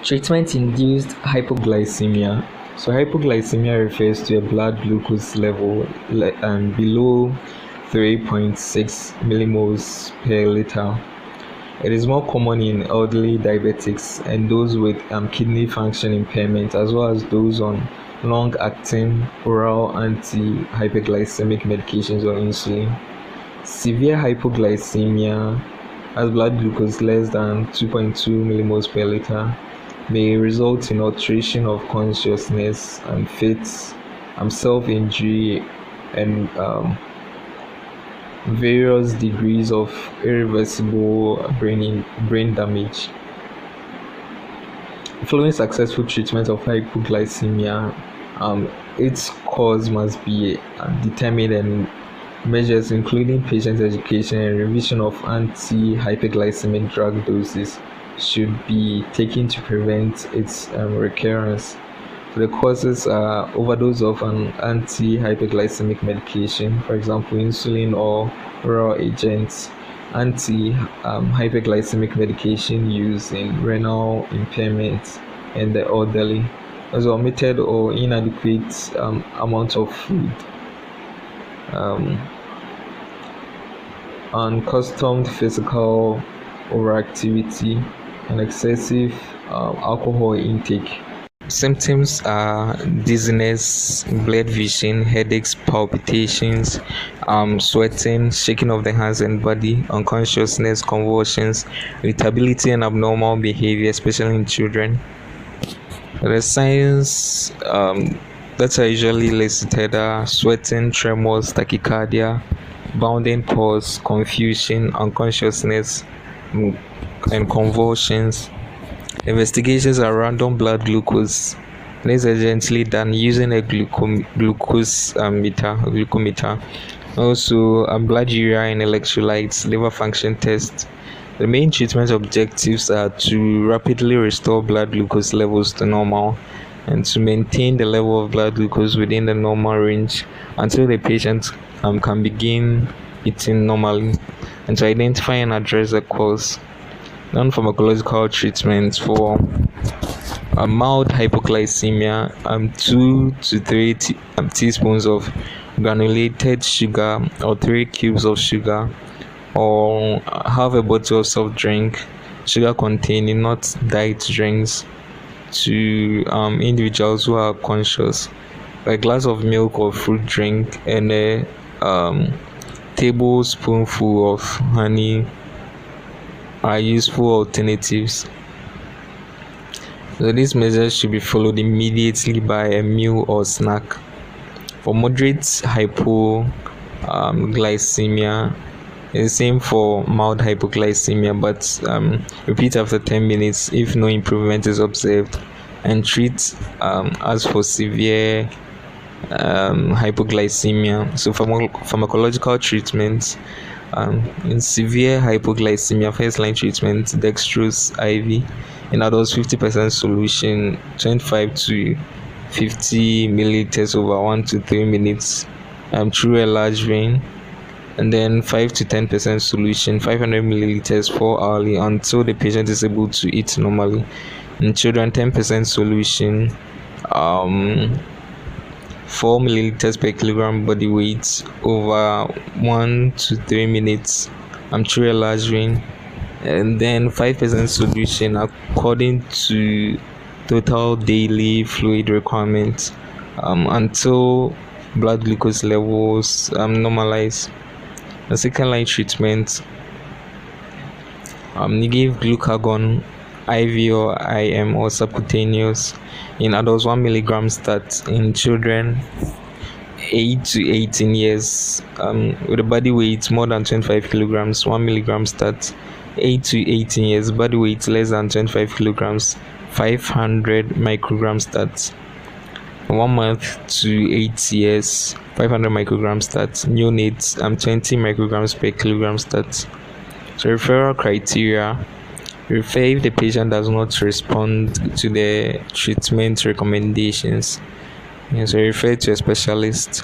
Treatment-induced hypoglycemia. So hypoglycemia refers to a blood glucose level below 3.6 millimoles per liter. It is more common in elderly diabetics and those with kidney function impairment, as well as those on long-acting oral anti-hyperglycemic medications or insulin. Severe hypoglycemia, as blood glucose less than 2.2 millimoles per liter, may result in alteration of consciousness and fits, self-injury, and various degrees of irreversible brain damage. Following successful treatment of hypoglycemia, its cause must be determined, and measures including patient education and revision of anti-hyperglycemic drug doses should be taken to prevent its recurrence. The causes are overdose of an anti-hyperglycemic medication, for example, insulin or oral agents, anti-hyperglycemic medication used in renal impairment and the elderly, as omitted or inadequate amount of food, unaccustomed physical overactivity, and excessive alcohol intake. Symptoms are dizziness, blurred vision, headaches, palpitations, sweating, shaking of the hands and body, unconsciousness, convulsions, irritability, and abnormal behavior, especially in children. The signs that are usually listed are sweating, tremors, tachycardia, bounding pulse, confusion, unconsciousness, and convulsions. Investigations are random blood glucose. This is gently done using a glucometer. Also, blood urea and electrolytes, liver function test. The main treatment objectives are to rapidly restore blood glucose levels to normal and to maintain the level of blood glucose within the normal range until the patient can begin eating normally, and to identify and address the cause. Non-pharmacological treatments for mild hypoglycemia: 2 to 3 teaspoons of granulated sugar or 3 cubes of sugar, or half a bottle of soft drink, sugar containing, not diet drinks, to individuals who are conscious. A glass of milk or fruit drink and a tablespoonful of honey are useful alternatives. So these measures should be followed immediately by a meal or snack. For moderate hypoglycemia, it's the same for mild hypoglycemia, but repeat after 10 minutes if no improvement is observed, and treat as for severe hypoglycemia. So pharmacological treatments. In severe hypoglycemia, first line treatment, dextrose IV in adults, 50% solution, 25 to 50 milliliters over 1 to 3 minutes through a large vein, and then 5 to 10% solution, 500 milliliters 4 hourly until the patient is able to eat normally. In children, 10% solution, 4 milliliters per kilogram body weight over 1 to 3 minutes through a large vein, and then 5% solution according to total daily fluid requirements until blood glucose levels normalize. The second line treatment, you give glucagon IV or IM or subcutaneous in adults, 1 milligram start. In children 8 to 18 years with a body weight more than 25 kilograms, 1 milligram start. 8 to 18 years, body weight less than 25 kilograms, 500 microgram start. 1 month to 8 years, 500 micrograms start. Neonates 20 micrograms per kilogram start. So referral criteria: refer if the patient does not respond to the treatment recommendations. So refer to a specialist.